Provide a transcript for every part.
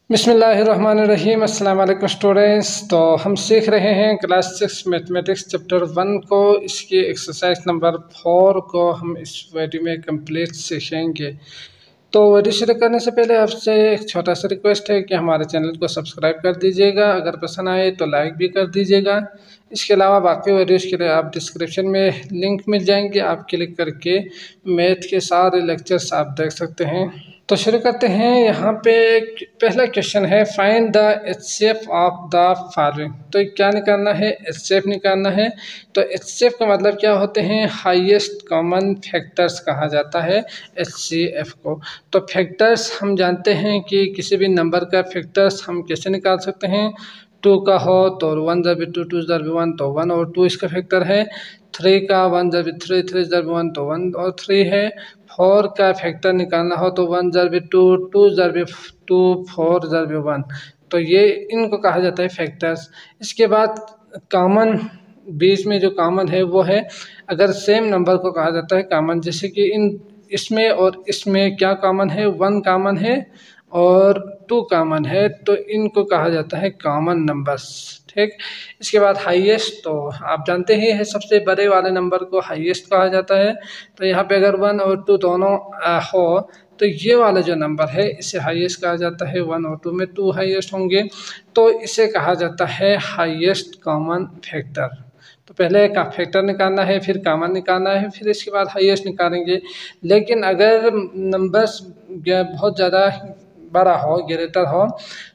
बिस्मिल्लाहिर्रहमानिर्रहीम। अस्सलाम वालेकुम स्टूडेंट्स। तो हम सीख रहे हैं क्लास 6 मैथमेटिक्स चैप्टर 1 को। इसकी एक्सरसाइज नंबर 4 को हम इस वीडियो में कंप्लीट सीखेंगे। तो वीडियो शुरू करने से पहले आपसे एक छोटा सा रिक्वेस्ट है कि हमारे चैनल को सब्सक्राइब कर दीजिएगा, अगर पसंद आए तो लाइक भी कर दीजिएगा। इसके अलावा बाकी वीडियोज़ के लिए आप डिस्क्रिप्शन में लिंक मिल जाएंगे, आप क्लिक करके मैथ के सारे लेक्चर्स आप देख सकते हैं। तो शुरू करते हैं। यहाँ पे पहला क्वेश्चन है, find the HCF of the following. तो क्या निकालना है? एचसीएफ निकालना है। तो एचसीएफ का मतलब क्या होते हैं? हाईएस्ट कॉमन फैक्टर्स कहा जाता है एचसीएफ को। तो फैक्टर्स हम जानते हैं कि किसी भी नंबर का फैक्टर्स हम कैसे निकाल सकते हैं। 2 का हो तो 1 × 2 2 × 1 तो 1 और 2 इसका फैक्टर है। 3 का 1 × 3 3 × 1 तो 1 और 3 है। 4 का फैक्टर निकालना हो तो 1 × 2 2 × 2 4 × 1। तो ये इनको कहा जाता है फैक्टर्स। इसके बाद कॉमन, बीच में जो कॉमन है वो है, अगर सेम नंबर को कहा जाता है कॉमन। जैसे कि इसमें और इसमें क्या कॉमन है? 1 कॉमन है और 2 कॉमन है, तो इनको कहा जाता है कॉमन नंबर्स। ठीक। इसके बाद हाईएस्ट, तो आप जानते ही हैं सबसे बड़े वाले नंबर को हाईएस्ट कहा जाता है। तो यहाँ पे अगर 1 और 2 दोनों हो तो ये वाला जो नंबर है इसे हाईएस्ट कहा जाता है। 1 और 2 में 2 हाईएस्ट होंगे, तो इसे कहा जाता है हाईएस्ट कॉमन फैक्टर। तो पहले का फैक्टर निकालना है, फिर कॉमन निकालना है, फिर इसके बाद हाईएस्ट निकालेंगे। लेकिन अगर नंबर्स बहुत ज़्यादा बड़ा हो, ग्रेटर हो,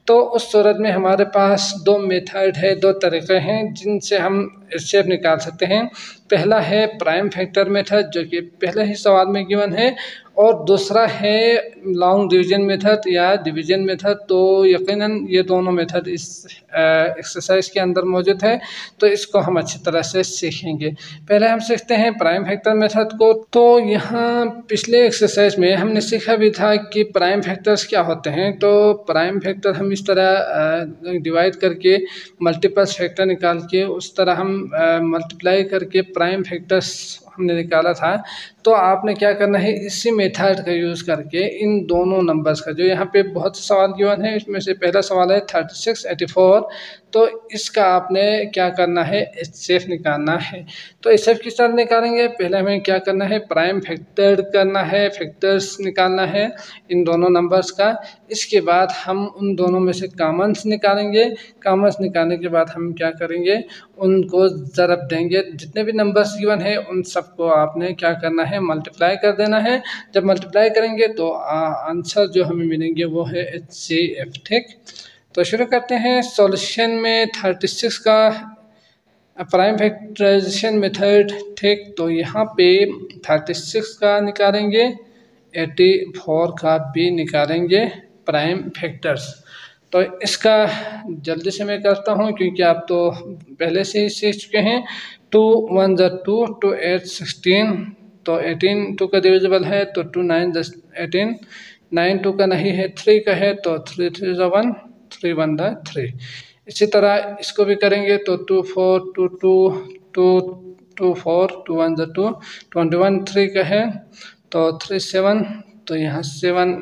तो उस सूरत में हमारे पास 2 मेथड है, 2 तरीक़े हैं जिनसे हम एचसीएफ निकाल सकते हैं। पहला है प्राइम फैक्टर मेथड, जो कि पहले ही सवाल में गिवन है, और दूसरा है लॉन्ग डिवीजन मेथड या डिवीजन मेथड। तो यकीनन ये दोनों मेथड इस एक्सरसाइज के अंदर मौजूद है, तो इसको हम अच्छी तरह से सीखेंगे। पहले हम सीखते हैं प्राइम फैक्टर मेथड को। तो यहाँ पिछले एक्सरसाइज में हमने सीखा भी था कि प्राइम फैक्टर्स क्या होते हैं। तो प्राइम फैक्टर हम इस तरह डिवाइड करके मल्टीपल्स फैक्टर निकाल के उस तरह हम मल्टीप्लाई करके प्राइम फैक्टर्स हमने निकाला था। तो आपने क्या करना है, इसी मेथड का यूज़ करके इन दोनों नंबर्स का, जो यहाँ पे बहुत से सवाल गिवन है, इसमें से पहला सवाल है 36 84, तो इसका आपने क्या करना है, एचसीएफ निकालना है। तो एचसीएफ किस तरह निकालेंगे? पहले हमें क्या करना है, प्राइम फैक्टर करना है, फैक्टर्स निकालना है इन दोनों नंबर्स का। इसके बाद हम उन दोनों में से कॉमन्स निकालेंगे। कॉमन्स निकालने के बाद हम क्या करेंगे, उनको ज़रब देंगे। जितने भी नंबर्स गिवन है उन सबको आपने क्या करना है, मल्टीप्लाई कर देना है। जब मल्टीप्लाई करेंगे तो आंसर जो हमें मिलेंगे वो है एचसीएफ। ठीक। तो शुरू करते हैं। सॉल्यूशन में 36 का प्राइम फैक्टराइजेशन मेथड। ठीक। तो यहाँ पे 36 का निकालेंगे, 84 का भी निकालेंगे प्राइम फैक्टर्स। तो इसका जल्दी से मैं करता हूँ क्योंकि आप तो पहले से ही सीख चुके हैं। 2 1 × 2 2 8 16, तो 18 2 का डिविजिबल है, तो 2 9 18, 9 2 का नहीं है, 3 का है, तो 3 3 × 1 3 1 × 3। इसी तरह इसको भी करेंगे तो 2 4 2 2 2 2 4 2 1 × 2 21, 3 का है, तो 3 7, तो यहाँ 7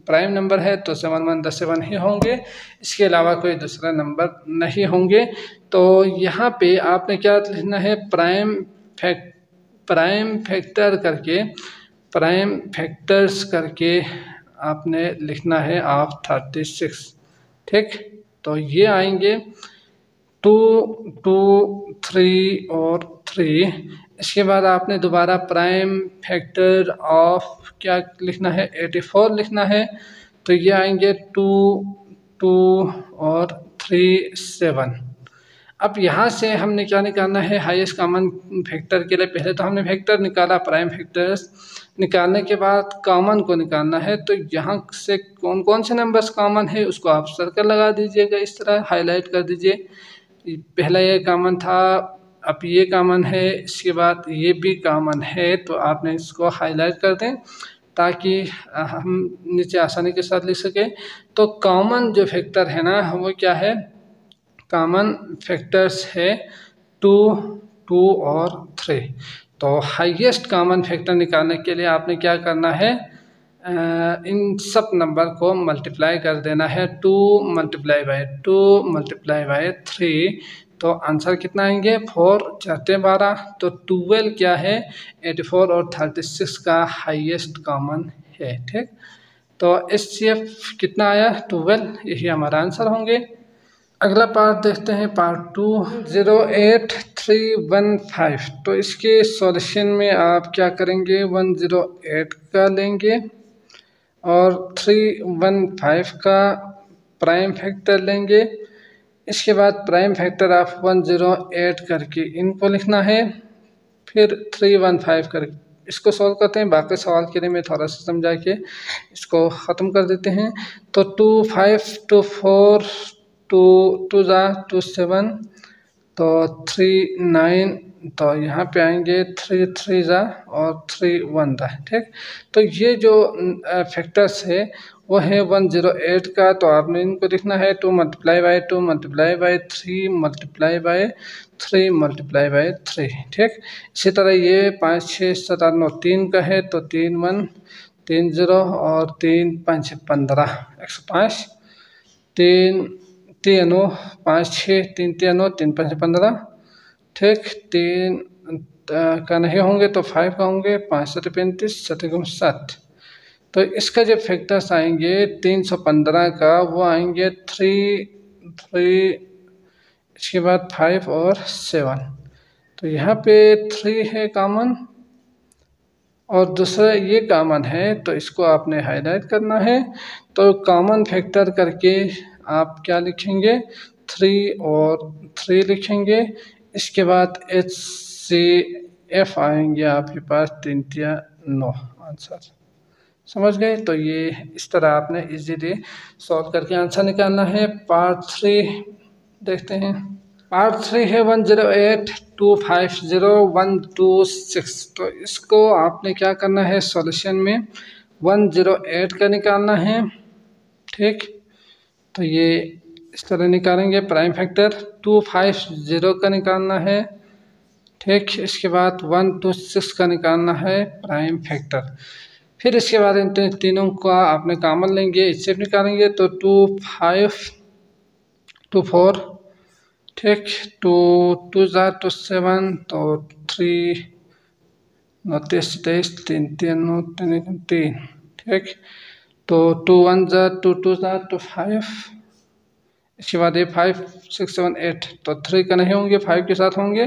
प्राइम नंबर है, तो 7 1 × 7 ही होंगे, इसके अलावा कोई दूसरा नंबर नहीं होंगे। तो यहाँ पे आपने क्या लिखना है, प्राइम फैक्टर करके, प्राइम फैक्टर्स करके आपने लिखना है ऑफ 36। ठीक। तो ये आएंगे 2 2 3 और 3। इसके बाद आपने दोबारा प्राइम फैक्टर ऑफ क्या लिखना है, 84 लिखना है। तो ये आएंगे 2 2 और 3 7। अब यहाँ से हमने क्या निकालना है, हाईएस्ट कॉमन फैक्टर के लिए पहले तो हमने फैक्टर निकाला, प्राइम फैक्टर्स निकालने के बाद कॉमन को निकालना है। तो यहाँ से कौन कौन से नंबर्स कॉमन है उसको आप सर्कल लगा दीजिएगा, इस तरह हाईलाइट कर दीजिए। पहला ये कॉमन था, अब ये कॉमन है, इसके बाद ये भी कॉमन है, तो आपने इसको हाईलाइट कर दें ताकि हम नीचे आसानी के साथ लिख सकें। तो कॉमन जो फैक्टर है ना, वो क्या है, कॉमन फैक्टर्स है 2 2 और 3। तो हाईएस्ट कॉमन फैक्टर निकालने के लिए आपने क्या करना है, इन सब नंबर को मल्टीप्लाई कर देना है 2 मल्टीप्लाई बाय 2 मल्टीप्लाई बाय 3, तो आंसर कितना आएंगे 4 चाहते 12। तो 12 क्या है 84 और 36 का हाईएस्ट कॉमन है। ठीक, तो HCF कितना आया 12, यही हमारा आंसर होंगे। अगला पार्ट देखते हैं पार्ट 2 08315। तो इसके सॉल्यूशन में आप क्या करेंगे 108 का लेंगे और 315 का प्राइम फैक्टर लेंगे। इसके बाद प्राइम फैक्टर आप 108 करके इनको लिखना है, फिर 315 करके इसको सॉल्व करते हैं। बाकी सवाल के लिए मैं थोड़ा सा समझा के इसको ख़त्म कर देते हैं। तो 2 5 2 4 2 2 2 7, तो 3 9, तो यहाँ पे आएंगे 3 3 और 3 1। ठीक, तो ये जो फैक्टर्स है वो है 108 का, तो आपने इनको लिखना है 2 multiply by 2 multiply by 3 multiply by 3 multiply by 3। ठीक, इसी तरह ये 5 6 7 8 9 3 का है, तो 3 1 3 0 और 3 5 15 105, 3 3 9 5 6 3 3 9 3 5 15। ठीक, 3 का नहीं होंगे तो 5 का होंगे, 5 7 35 7 60। तो इसका जो फैक्टर्स आएंगे 315 का वो आएंगे 3 3, इसके बाद 5 और 7। तो यहाँ पे 3 है कॉमन और दूसरा ये कॉमन है, तो इसको आपने हाईलाइट करना है। तो कॉमन फैक्टर करके आप क्या लिखेंगे 3 और 3 लिखेंगे। इसके बाद HCF आएंगे आपके पास 3 3 9 आंसर। समझ गए? तो ये इस तरह आपने इजीली सॉल्व करके आंसर निकालना है। पार्ट 3 देखते हैं। पार्ट 3 है 108250126। तो इसको आपने क्या करना है सॉल्यूशन में 108 का निकालना है। ठीक, तो ये इस तरह निकालेंगे। प्राइम फैक्टर 250 का निकालना है। ठीक, इसके बाद 126 का निकालना है प्राइम फैक्टर। फिर इसके बाद इन तीनों का आपने कॉमन लेंगे, इससे निकालेंगे तो 2 5 2 4। ठीक, 2 2 2 7, तो 3 9 23 23 3 3 9 3 3। ठीक, तो 2 1 2 2 तो 5। इसके बाद ये 5 6 7 8, तो 3 का नहीं होंगे 5 के साथ होंगे,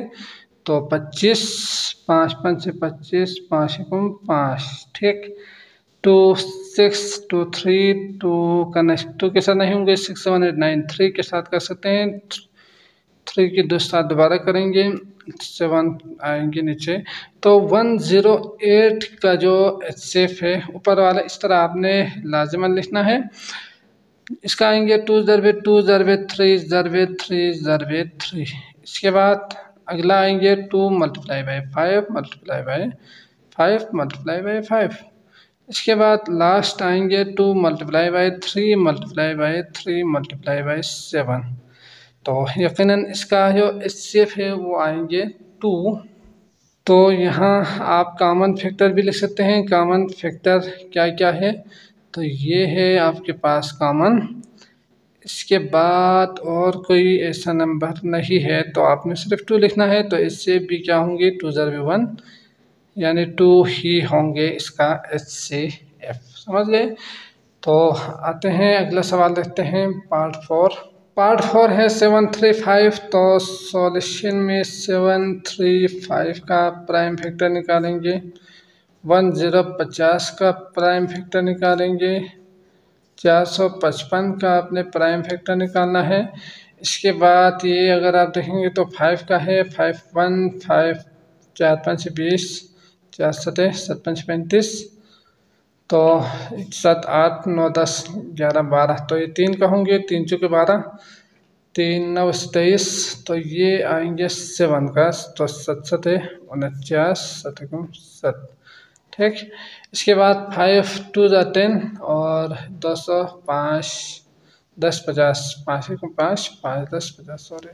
तो 25 5 5 से 25 5 5। ठीक, 2 6 2 3 2 का नेक्स्ट 2 के साथ नहीं होंगे, 6 7 8 9 3 के साथ कर सकते हैं। 3 के दो साथ दोबारा करेंगे, 7 आएंगे नीचे। तो 108 का जो HCF है ऊपर वाला इस तरह आपने लाजमन लिखना है। इसका आएंगे 2 ज़रबे 2 ज़रबे 3 ज़रबे 3 ज़रबे 3। इसके बाद अगला आएंगे 2 multiply by 5 multiply by 5 multiply by 5। इसके बाद लास्ट आएंगे 2 multiply by 3 multiply by 3 multiply by 7। तो यकीनन इसका जो HCF है वो आएंगे 2। तो यहाँ आप कॉमन फैक्टर भी लिख सकते हैं। कॉमन फैक्टर क्या क्या है, तो ये है आपके पास कॉमन। इसके बाद और कोई ऐसा नंबर नहीं है, तो आपने सिर्फ 2 लिखना है। तो इससे भी क्या होंगे 2 ज़रबे 1, यानी 2 ही होंगे इसका HCF। समझ गए? तो आते हैं अगला सवाल देखते हैं पार्ट 4। पार्ट 4 है 735। तो सॉल्यूशन में 735 का प्राइम फैक्टर निकालेंगे, 1050 का प्राइम फैक्टर निकालेंगे, 455 का अपने प्राइम फैक्टर निकालना है। इसके बाद ये अगर आप देखेंगे तो 5 का है, 5 1 5 4 5 20 4 7 7 5 35, तो 7 8 9 10 11 12, तो ये 3 का होंगे, 3 चौके 12 3 9 23, तो ये आएंगे 7 का, तो 7 7 49 7 7। ठीक, इसके बाद 5 2 10 और 200 5 10 50 5 5 5 10 50 सॉरी।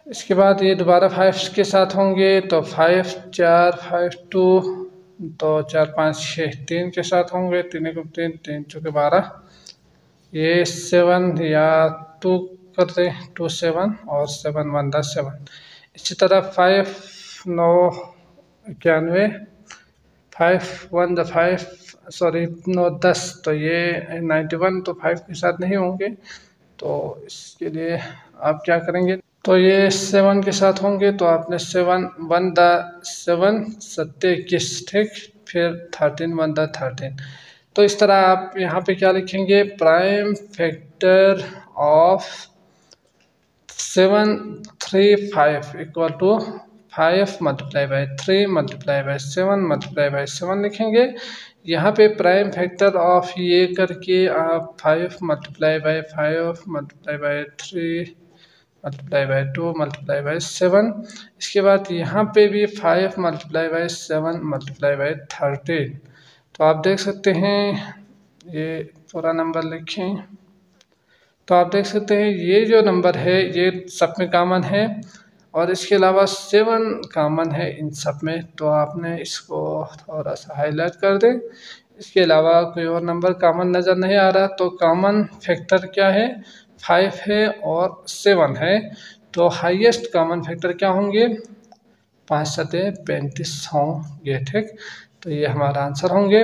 इसके बाद ये दोबारा 5 के साथ होंगे, तो 5 4 5 2 तो 4 5 6 3 के साथ होंगे, 3 1 3 3 चौके 12, ये 7 या 2 कर दें, 2 7 और 7 1 10 7। इसी तरह 5 9 91, 5 1 द 5 सॉरी 9 10, तो ये 91 तो 5 के साथ नहीं होंगे, तो इसके लिए आप क्या करेंगे, तो ये 7 के साथ होंगे, तो आपने 7 1 द 7 7 21, ठीक, फिर 13 1 द 13। तो इस तरह आप यहाँ पे क्या लिखेंगे, prime factor of 7 3 5 equal to 5 multiply by 3 multiply by 7 multiply by 7 लिखेंगे। यहाँ पे प्राइम फैक्टर ऑफ ये करके आप 5 multiply by 5 multiply by 3 multiply by 2 multiply by 7, इसके बाद यहाँ पे भी 5 मल्टीप्लाई बाई 7 मल्टीप्लाई बाई 13। तो आप देख सकते हैं, ये पूरा नंबर लिखें, तो आप देख सकते हैं ये जो नंबर है ये सब में कॉमन है और इसके अलावा 7 कॉमन है इन सब में, तो आपने इसको थोड़ा सा हाईलाइट कर दें। इसके अलावा कोई और नंबर कॉमन नज़र नहीं आ रहा, तो कॉमन फैक्टर क्या है, 5 है और 7 है, तो हाईएस्ट कॉमन फैक्टर क्या होंगे, 5 7 35 होंगे, ठीक। तो ये हमारा आंसर होंगे।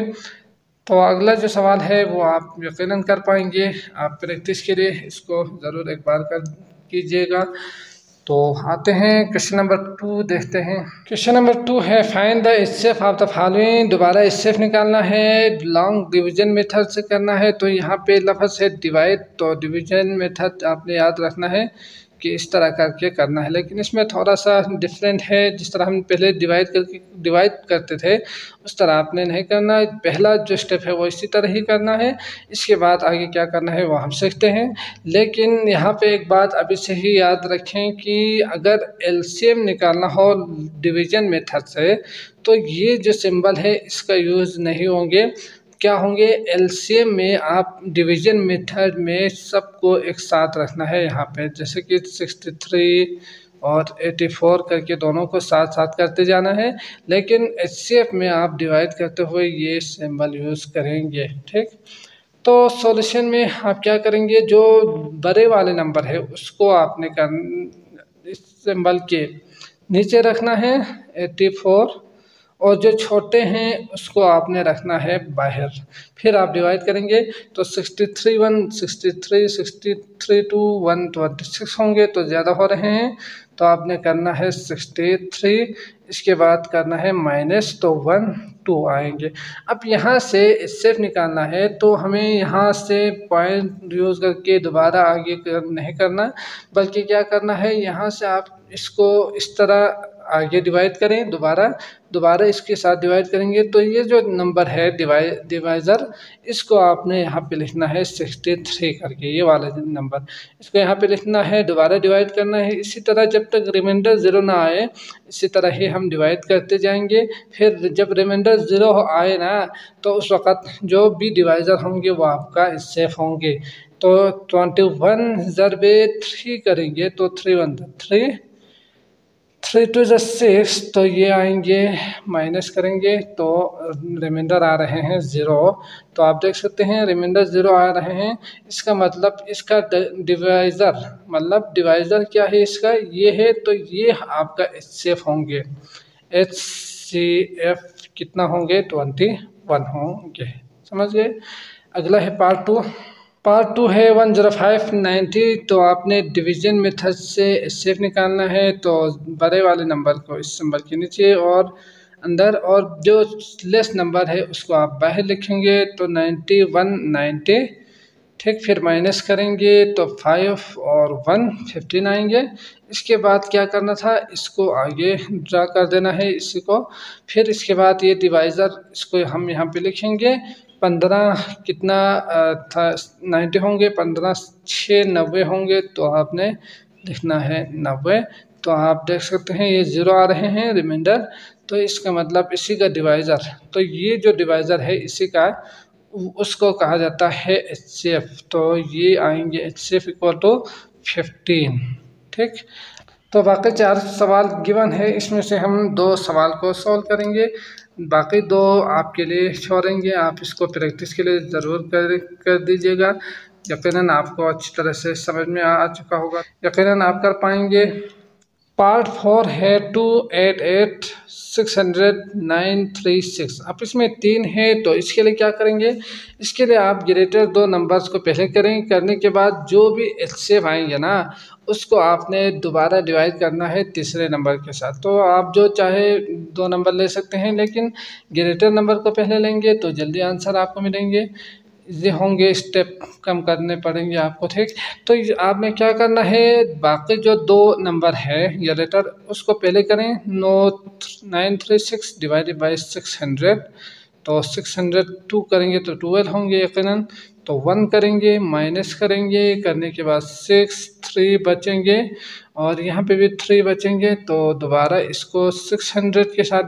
तो अगला जो सवाल है वो आप यकीनन कर पाएंगे, आप प्रैक्टिस के लिए इसको ज़रूर एक बार कर कीजिएगा। तो आते हैं क्वेश्चन नंबर 2 देखते हैं। क्वेश्चन नंबर 2 है, find the HCF of the following. दोबारा एचसीएफ निकालना है, लॉन्ग डिवीजन मेथड से करना है। तो यहाँ पे लफ्ज़ है डिवाइड, तो डिवीजन मेथड आपने याद रखना है कि इस तरह करके करना है, लेकिन इसमें थोड़ा सा डिफरेंट है। जिस तरह हम पहले डिवाइड करते थे उस तरह आपने नहीं करना। पहला जो स्टेप है वो इसी तरह ही करना है, इसके बाद आगे क्या करना है वो हम सीखते हैं। लेकिन यहाँ पे एक बात अभी से ही याद रखें कि अगर एलसीएम निकालना हो डिवीजन मेथड से तो ये जो सिंबल है इसका यूज़ नहीं होंगे। क्या होंगे, एलसीएम में आप डिवीजन मेथड में सबको एक साथ रखना है यहाँ पे, जैसे कि 63 और 84 करके दोनों को साथ साथ करते जाना है। लेकिन एचसीएफ में आप डिवाइड करते हुए ये सिंबल यूज़ करेंगे, ठीक। तो सॉल्यूशन में आप क्या करेंगे, जो बड़े वाले नंबर है उसको आपने इस सिंबल के नीचे रखना है 84, और जो छोटे हैं उसको आपने रखना है बाहर। फिर आप डिवाइड करेंगे तो 63 1 63 63 2 126 होंगे, तो ज़्यादा हो रहे हैं, तो आपने करना है 63, इसके बाद करना है माइनस, तो 1 2 आएंगे। अब यहाँ से एचसीएफ निकालना है तो हमें यहाँ से पॉइंट यूज़ करके दोबारा आगे नहीं करना, बल्कि क्या करना है, यहाँ से आप इसको इस तरह आगे डिवाइड करें, दोबारा इसके साथ डिवाइड करेंगे, तो ये जो नंबर है डिवाइज़र, इसको आपने यहाँ पे लिखना है 63 करके, ये वाला नंबर इसको यहाँ पे लिखना है, दोबारा डिवाइड करना है। इसी तरह जब तक रिमाइंडर 0 ना आए इसी तरह ही हम डिवाइड करते जाएंगे। फिर जब रिमाइंडर 0 आए ना तो उस वक़्त जो भी डिवाइज़र होंगे वो आपका सेफ होंगे। तो 21 ज़रबे 3 करेंगे तो 3 1 3 3 2 6, तो ये आएंगे, माइनस करेंगे तो रिमाइंडर आ रहे हैं 0। तो आप देख सकते हैं रिमाइंडर 0 आ रहे हैं, इसका मतलब इसका डिवाइज़र, मतलब डिवाइज़र क्या है इसका, ये है, तो ये आपका एचसीएफ होंगे। एचसीएफ कितना होंगे, 21 होंगे, समझ गए। अगला है पार्ट टू है 105 90। तो आपने डिवीजन मेथड से एचसीएफ निकालना है, तो बड़े वाले नंबर को इस सिंबल के नीचे और अंदर, और जो लेस नंबर है उसको आप बाहर लिखेंगे, तो 91 90, ठीक। फिर माइनस करेंगे तो 5 और 1 15 आएंगे। इसके बाद क्या करना था, इसको आगे ड्रा कर देना है इसी को। फिर इसके बाद ये डिवाइज़र, इसको हम यहाँ पे लिखेंगे 15 कितना था 90 होंगे, 15 6 90 होंगे, तो आपने लिखना है 90। तो आप देख सकते हैं ये 0 आ रहे हैं रिमाइंडर, तो इसका मतलब इसी का डिवाइज़र, तो ये जो डिवाइज़र है इसी का उसको कहा जाता है एचसीएफ। तो ये आएंगे एचसीएफ इक्वल टू 15, ठीक। तो बाकी 4 सवाल गिवन है, इसमें से हम 2 सवाल को सॉल्व करेंगे। बाकी दो आपके लिए छोड़ेंगे, आप इसको प्रैक्टिस के लिए ज़रूर कर दीजिएगा। यकीनन आपको अच्छी तरह से समझ में आ चुका होगा, यकीनन आप कर पाएंगे। पार्ट 4 है 288,600,936। अब इसमें 3 है, तो इसके लिए क्या करेंगे, इसके लिए आप ग्रेटर दो नंबर्स को पहले करेंगे, करने के बाद जो भी एचसीएफ आएंगे ना उसको आपने दोबारा डिवाइड करना है तीसरे नंबर के साथ। तो आप जो चाहे दो नंबर ले सकते हैं, लेकिन ग्रेटर नंबर को पहले लेंगे तो जल्दी आंसर आपको मिलेंगे, ये होंगे, स्टेप कम करने पड़ेंगे आपको, ठीक। तो आपने क्या करना है, बाकी जो दो नंबर है या लेटर उसको पहले करें। 936 डिवाइडेड बाई 600, तो 602 करेंगे तो 12 होंगे यकीनन। तो 1 करेंगे, माइनस करेंगे, करने के बाद 6 3 बचेंगे, और यहाँ पे भी 3 बचेंगे। तो दोबारा इसको 600 के साथ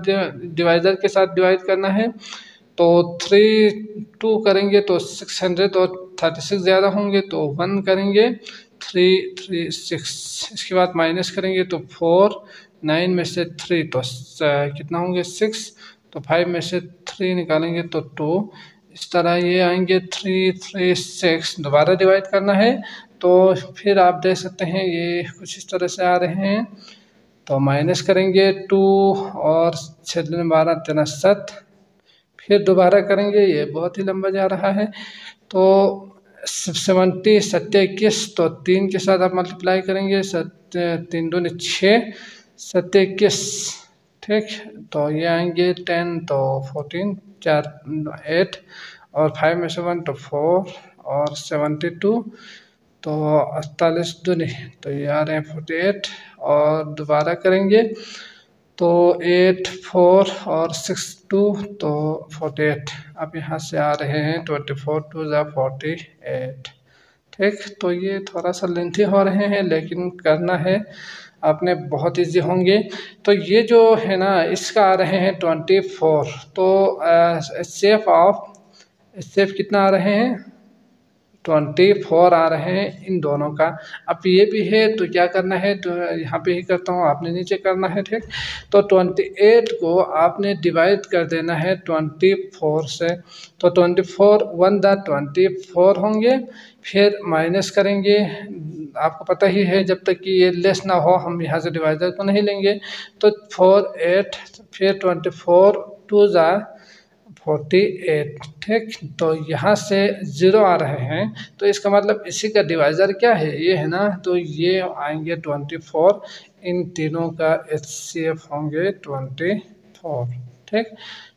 डिवाइज़र के साथ डिवाइड करना है। तो 3 2 करेंगे तो 600 और 36 ज़्यादा होंगे, तो 1 करेंगे 3 3 6, इसके बाद माइनस करेंगे तो 4, 9 में से 3 तो कितना होंगे 6, तो 5 में से 3 निकालेंगे तो 2, इस तरह ये आएंगे 3 3 6। दोबारा डिवाइड करना है, तो फिर आप देख सकते हैं ये कुछ इस तरह से आ रहे हैं। तो माइनस करेंगे 2 और 6 12 13 7, फिर दोबारा करेंगे, ये बहुत ही लंबा जा रहा है। तो 70 21, तो 3 के साथ आप मल्टीप्लाई करेंगे, 3 दूनी 6 21, ठीक। तो ये आएंगे 10, तो 14 4 8, और 5 में से 1 तो 4, और 72, तो 48 दूनी, तो ये आ रहे हैं 48, और दोबारा करेंगे तो 8 4 और 6 2, तो 48। अब यहाँ से आ रहे हैं 24 2 48, ठीक। तो ये थोड़ा सा लेंथी हो रहे हैं, लेकिन करना है आपने, बहुत इजी होंगे। तो ये जो है ना इसका आ रहे हैं 24, तो सेफ कितना आ रहे हैं 24 आ रहे हैं इन दोनों का। अब ये भी है तो क्या करना है, तो यहाँ पे ही करता हूँ, आपने नीचे करना है, ठीक। तो 28 को आपने डिवाइड कर देना है 24 से, तो 24 1 24 होंगे, फिर माइनस करेंगे। आपको पता ही है जब तक कि ये लेस ना हो हम यहाँ से डिवाइडर को नहीं लेंगे। तो 4 8, फिर 24 2 48, ठीक। तो यहाँ से 0 आ रहे हैं, तो इसका मतलब इसी का डिवाइज़र क्या है, ये है ना, तो ये आएंगे 24, इन तीनों का HCF होंगे 24, ठीक।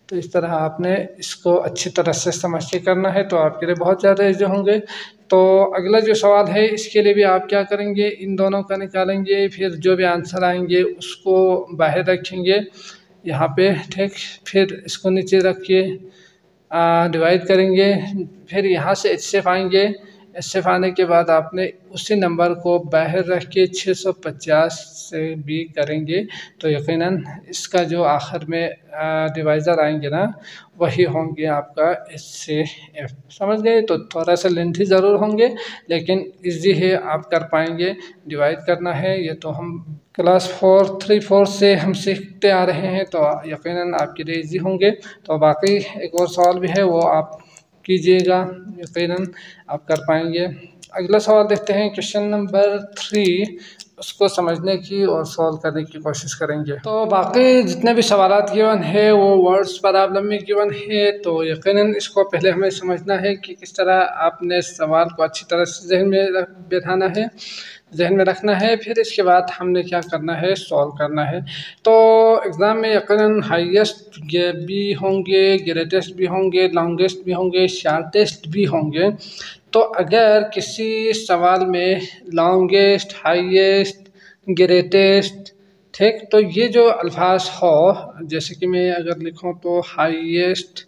तो इस तरह आपने इसको अच्छी तरह से समझ के करना है, तो आपके लिए बहुत ज़्यादा ईजी होंगे। तो अगला जो सवाल है इसके लिए भी आप क्या करेंगे, इन दोनों का निकालेंगे, फिर जो भी आंसर आएंगे उसको बाहर रखेंगे यहाँ पे, ठीक। फिर इसको नीचे रखिए, डिवाइड करेंगे, फिर यहाँ से HCF आएंगे। HCF आने के बाद आपने उसी नंबर को बाहर रख के 650 से भी करेंगे, तो यकीनन इसका जो आखिर में डिवाइज़र आएंगे ना वही होंगे आपका HCF। समझ गए। तो थोड़ा सा लेंथी ज़रूर होंगे, लेकिन इजी है, आप कर पाएंगे। डिवाइड करना है, ये तो हम क्लास 4 से हम सीखते आ रहे हैं, तो यकीनन आपके लिए इजी होंगे। तो बाकी एक और सवाल भी है, वो आप कीजिएगा, यकीनन आप कर पाएंगे। अगला सवाल देखते हैं, क्वेश्चन नंबर 3, उसको समझने की और सॉल्व करने की कोशिश करेंगे। तो बाकी जितने भी सवालात गिवन है वो वर्ड्स प्रॉब्लम में गिवन है, तो यकीनन इसको पहले हमें समझना है कि किस तरह आपने सवाल को अच्छी तरह से जहन में बैठाना है, जहन में रखना है, फिर इसके बाद हमने क्या करना है, सॉल्व करना है। तो एग्ज़ाम में यकीनन हाईएस्ट भी होंगे, ग्रेटेस्ट भी होंगे, लॉन्गेस्ट भी होंगे, शॉर्टेस्ट भी होंगे। तो अगर किसी सवाल में लॉन्गेस्ट, हाईएस्ट, ग्रेटेस्ट, ठीक, तो ये जो अल्फाज हो, जैसे कि मैं अगर लिखूँ तो हाईएस्ट,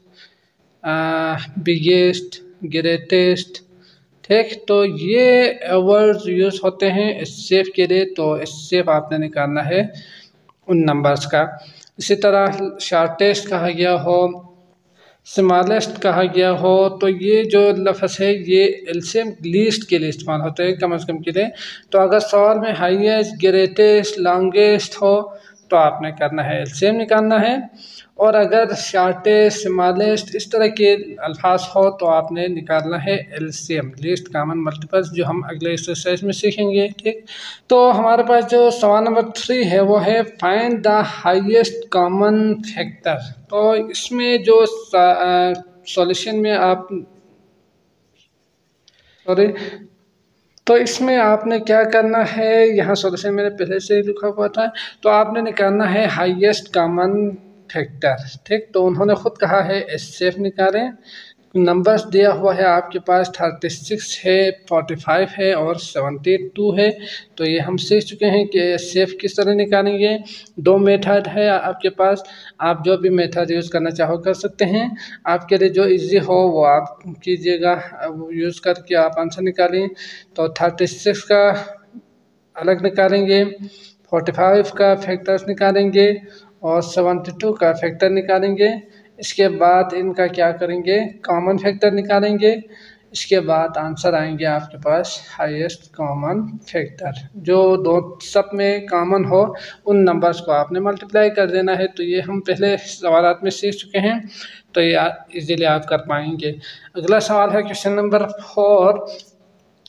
बिगेस्ट, ग्रेटेस्ट, ठीक, तो ये वर्ड्स यूज़ होते हैं एस्केप के लिए। तो एस्केप आपने निकालना है उन नंबर्स का। इसी तरह शॉर्टेस्ट कहा गया हो, स्मॉलेस्ट कहा गया हो, तो ये जो लफ्ज़ है ये एलसीएम लीस्ट के लिए इस्तेमाल होते हैं, कम से कम के लिए। तो अगर सवाल में हाईएस्ट, ग्रेटेस्ट, लॉन्गेस्ट हो, तो आपने करना है एलसीएम निकालना है। और अगर शॉर्टेस्ट, स्मॉलेस्ट इस तरह के अल्फाज हो तो आपने निकालना है एलसीएम, लीस्ट कॉमन मल्टीपल्स, जो हम अगले एक्सरसाइज में सीखेंगे। ठीक, तो हमारे पास जो सवाल नंबर 3 है वो है find the highest common factor. तो इसमें जो सॉल्यूशन में आप तो इसमें आपने क्या करना है, यहाँ सॉल्यूशन मैंने पहले से ही लिखा हुआ था, तो आपने निकालना है हाईएस्ट कॉमन फैक्टर। ठीक, तो उन्होंने खुद कहा है एचसीएफ निकालें। नंबर्स दिया हुआ है आपके पास 36 है, 45 है और 72 है। तो ये हम सीख चुके हैं कि एचसीएफ किस तरह निकालेंगे। दो मेथड है आपके पास, आप जो भी मेथड यूज़ करना चाहो कर सकते हैं। आपके लिए जो इजी हो वो आप कीजिएगा, यूज़ करके आप आंसर निकालें। तो 36 का अलग निकालेंगे, 45 का फैक्टर्स निकालेंगे और 72 का फैक्टर निकालेंगे। इसके बाद इनका क्या करेंगे, कॉमन फैक्टर निकालेंगे। इसके बाद आंसर आएंगे आपके पास हाईएस्ट कॉमन फैक्टर, जो दो सब में कॉमन हो उन नंबर्स को आपने मल्टीप्लाई कर देना है। तो ये हम पहले सवालात में सीख चुके हैं, तो ये इजीली आप कर पाएंगे। अगला सवाल है question number 4,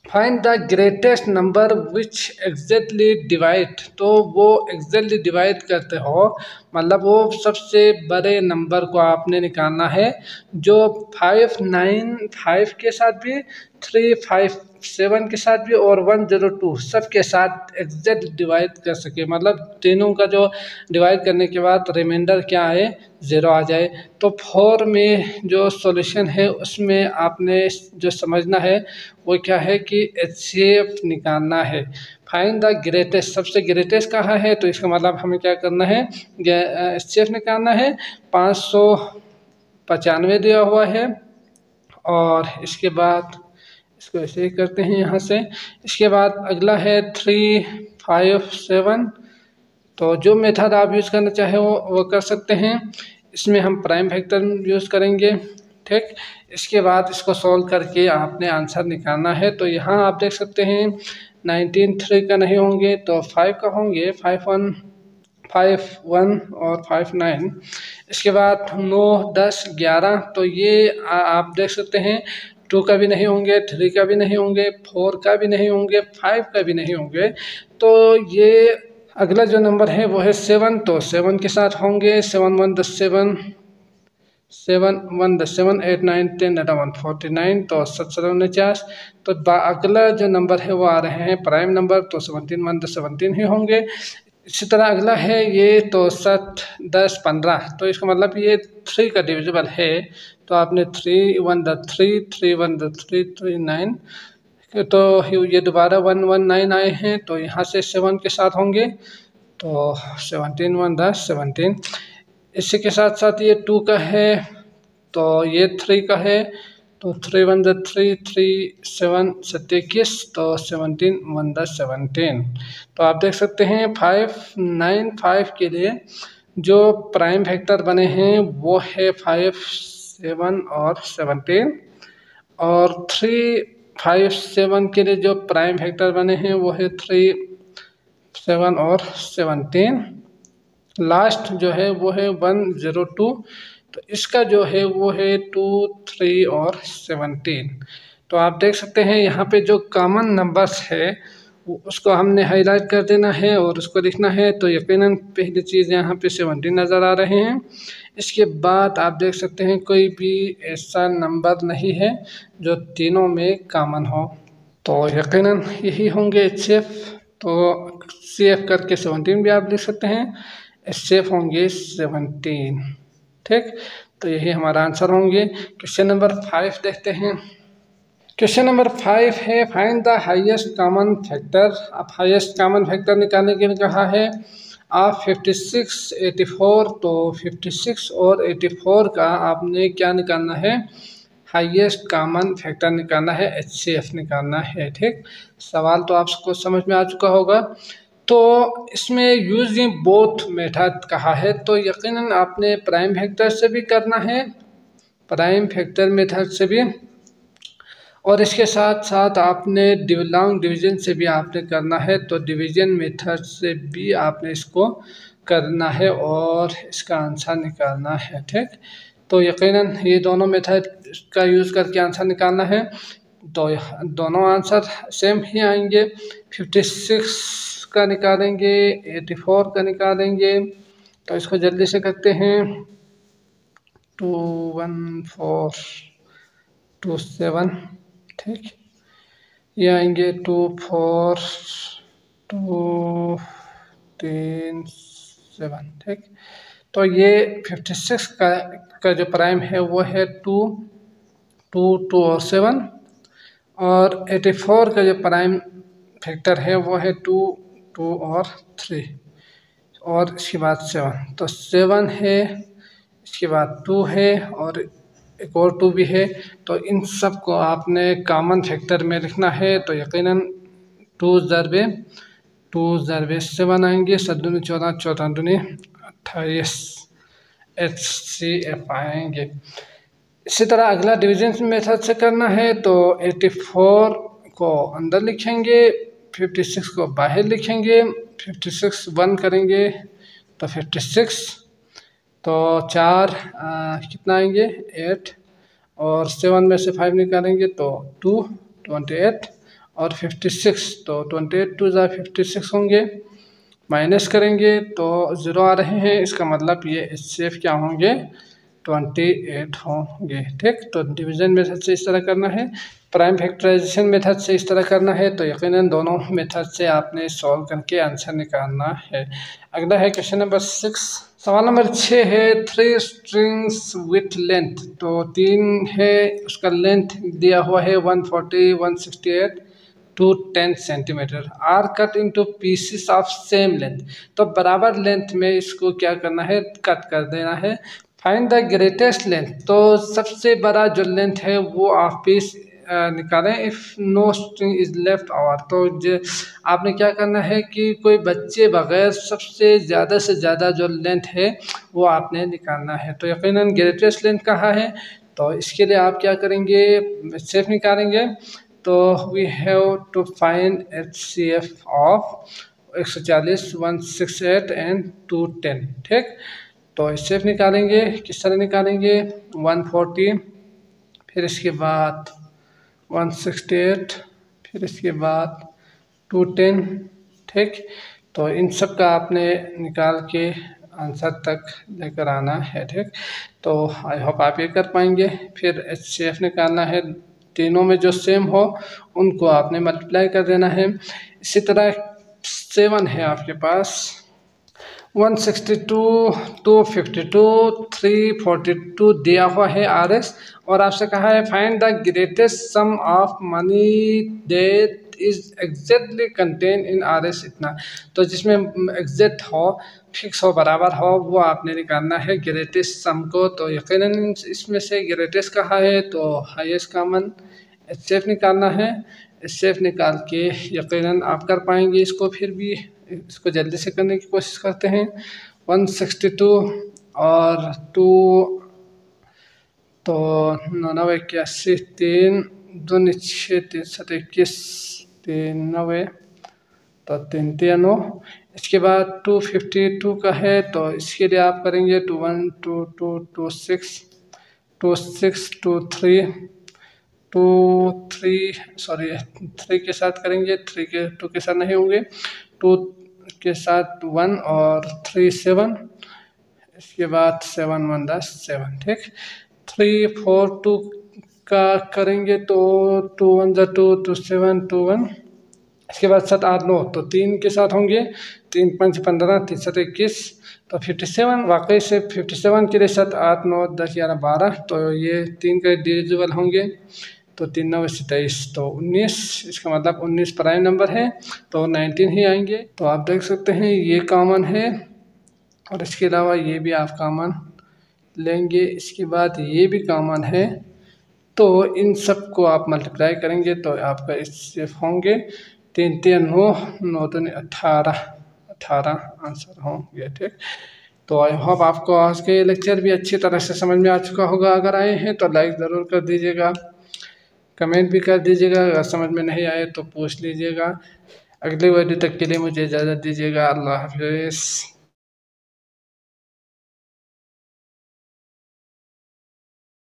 find the greatest number which exactly divide. तो वो एग्जैक्टली डिवाइड करते हो, मतलब वो सबसे बड़े नंबर को आपने निकालना है जो 5, 9, 5 के साथ भी, 3, 5, 7 के साथ भी और 102 सब के साथ एग्जैक्ट डिवाइड कर सके। मतलब तीनों का जो डिवाइड करने के बाद रिमाइंडर क्या आए, 0 आ जाए। तो 4 में जो सॉल्यूशन है उसमें आपने जो समझना है वो क्या है कि एचसीएफ निकालना है। फाइंड द ग्रेटेस्ट, सबसे ग्रेटेस्ट कहाँ है, तो इसका मतलब हमें क्या करना है, एचसीएफ निकालना है। 595 दिया हुआ है और इसके बाद इसको ऐसे ही करते हैं यहाँ से। इसके बाद अगला है 3, 5, 7। तो जो मेथड आप यूज़ करना चाहे वो कर सकते हैं। इसमें हम प्राइम फैक्टर यूज़ करेंगे। ठीक, इसके बाद इसको सॉल्व करके आपने आंसर निकालना है। तो यहाँ आप देख सकते हैं 19 3 का नहीं होंगे तो 5 का होंगे, 5 1 और 5 9। इसके बाद 9 10 11, तो ये आप देख सकते हैं 2 का भी नहीं होंगे, 3 का भी नहीं होंगे, 4 का भी नहीं होंगे, 5 का भी नहीं होंगे। तो ये अगला जो नंबर है वो है 7, तो 7 के साथ होंगे। 7 1 10 7, 7 1 10 7, 8 9 10 11 49, तो 7 7 49। तो अगला जो नंबर है वो आ रहे हैं प्राइम नंबर, तो 17 1 10 17 ही होंगे। इसी तरह अगला है ये, तो 7 10 15, तो इसका मतलब ये 3 का डिविजिबल है। तो आपने 3 1 3, 3 1 3 3 9, तो ये दोबारा 1 1 9 आए हैं, तो यहाँ से 7 के साथ होंगे, तो 17 1 10 17। इसी के साथ साथ ये 2 का है, तो ये 3 का है, तो 3 1 3 3 7 21, तो 17 1 17। तो आप देख सकते हैं 5 9 5 के लिए जो प्राइम फैक्टर बने हैं वो है 5 7 और 17, और 3 5 7 के लिए जो प्राइम फैक्टर बने हैं वो है 3 7 और 17। लास्ट जो है वो है 102, तो इसका जो है वो है 2 3 और 17। तो आप देख सकते हैं यहाँ पे जो कॉमन नंबर्स है उसको हमने हाईलाइट कर देना है और उसको लिखना है। तो यकीनन पहली चीज़ यहाँ पे 17 नज़र आ रहे हैं। इसके बाद आप देख सकते हैं कोई भी ऐसा नंबर नहीं है जो तीनों में कॉमन हो, तो यकीनन यही होंगे एचसीएफ। तो सीएफ करके 17 भी आप लिख सकते हैं, एचसीएफ होंगे 17। ठीक, तो यही हमारा आंसर होंगे। क्वेश्चन नंबर 5 देखते हैं। क्वेश्चन नंबर 5 है find the highest common factor. अब हाईएस्ट कॉमन फैक्टर निकालने के लिए कहा है आप 56 84, तो 56 और 84 का आपने क्या निकालना है, हाईएस्ट कॉमन फैक्टर निकालना है, एचसीएफ निकालना है। ठीक, सवाल तो आपको समझ में आ चुका होगा। तो इसमें यूजिंग बोथ मेथड कहा है, तो यकीनन आपने प्राइम फैक्टर से भी करना है, प्राइम फैक्टर मेथड से भी, और इसके साथ साथ आपने लॉन्ग डिवीजन से भी आपने करना है। तो डिवीजन मेथड से भी आपने इसको करना है और इसका आंसर निकालना है। ठीक, तो यकीनन ये दोनों मेथड का यूज़ करके आंसर निकालना है। तो दोनों आंसर सेम ही आएंगे। 56 का निकालेंगे, 84 का निकालेंगे। तो इसको जल्दी से करते हैं। 21427, ठीक, ये आएंगे 24237, ठीक। तो ये 56 का जो प्राइम है वो है 2 और 7, और 84 का जो प्राइम फैक्टर है वो है 2 और 3, और इसके बाद 7। तो 7 है, इसके बाद 2 है, और एक और 2 भी है। तो इन सब को आपने कॉमन फैक्टर में लिखना है। तो यकीनन 2 ज़रबे 7 आएंगे, 7 दूनी 14, 14 दूनी 28, HCF आएंगे। इसी तरह अगला डिवीजन मेथड से करना है। तो 84 को अंदर लिखेंगे, 56 को बाहर लिखेंगे। 56 1 करेंगे तो 56, तो 4 कितना आएंगे 8, और 7 में से 5 निकालेंगे तो 2, 28, और 56, तो 28 2 56 होंगे। माइनस करेंगे तो 0 आ रहे हैं, इसका मतलब ये HCF क्या होंगे 28 होंगे। ठीक, तो डिवीजन मेथड से इस तरह करना है, प्राइम फैक्टराइजेशन मेथड से इस तरह करना है। तो यकीनन दोनों मेथड से आपने सॉल्व करके आंसर निकालना है। अगला है क्वेश्चन नंबर 6। सवाल नंबर 6 है 3 स्ट्रिंग्स विथ लेंथ। तो 3 है, उसका लेंथ दिया हुआ है 140, 168 to 10 centimetre, are cut into pieces of same length. तो बराबर लेंथ में इसको क्या करना है, कट कर देना है। Find the greatest length. तो सबसे बड़ा जो लेंथ है वो आप पीस निकालें। If no string is left over. तो आपने क्या करना है कि कोई बच्चे बगैर सबसे ज़्यादा से ज़्यादा जो लेंथ है वो आपने निकालना है। तो यकीनन ग्रेटेस्ट लेंथ कहाँ है, तो इसके लिए आप क्या करेंगे, सेफ निकालेंगे। तो we have to find HCF of 140, 168 and 210। ठीक, तो HCF निकालेंगे, किस तरह निकालेंगे, 140, फिर इसके बाद 168, फिर इसके बाद 210। ठीक, तो इन सब का आपने निकाल के आंसर तक लेकर आना है। ठीक, तो आई होप आप ये कर पाएंगे। फिर HCF निकालना है, तीनों में जो सेम हो उनको आपने मल्टीप्लाई कर देना है। इसी तरह 7 है आपके पास, 162, 252, 342 दिया हुआ है RS, और आपसे कहा है find the greatest sum of money that is exactly contain in RS इतना। तो जिसमें एग्जैक्ट हो, फिक्स हो, बराबर हो, वो आपने निकालना है ग्रेटेस्ट सम को। तो यकीनन इसमें से ग्रेटेस्ट कहा है तो हाईएस्ट कॉमन HCF निकालना है। HCF निकाल के यकीनन आप कर पाएंगे इसको। फिर भी इसको जल्दी से करने की कोशिश करते हैं। 162 और 2, तो 9 81, 3 2 6 3 7 21, 3 9, तो 3 3 9। इसके बाद 252 का है, तो इसके लिए आप करेंगे 21 2 2 2 6 2 6 2 3 2 3, सॉरी 3 के साथ करेंगे, 2 के साथ नहीं होंगे, 2 के साथ 1 और 3 7, इसके बाद 7 1 10 7। ठीक, 3 4 2 का करेंगे तो 2 1 2 2 7 2 1, इसके बाद 7 8 9, तो 3 के साथ होंगे, 3 5 15, 3 7 21, तो 57। वाकई से 57 के लिए 7 8 9 10 11 12, तो ये 3 का डिविजिबल होंगे, तो 3 9 27, तो 19। इसका मतलब 19 प्राइम नंबर है, तो 19 ही आएंगे। तो आप देख सकते हैं ये कॉमन है, और इसके अलावा ये भी आप कॉमन लेंगे, इसके बाद ये भी कॉमन है। तो इन सब को आप मल्टीप्लाई करेंगे तो आपका इससे होंगे 3 3 9 9 3 18 आंसर होंगे। ठीक, तो आई होप आपको आज के लेक्चर भी अच्छी तरह से समझ में आ चुका होगा। अगर आए हैं तो लाइक ज़रूर कर दीजिएगा, कमेंट भी कर दीजिएगा, अगर समझ में नहीं आए तो पूछ लीजिएगा। अगली वीडियो तक के लिए मुझे इजाज़त दीजिएगा। अल्लाह हाफिज़।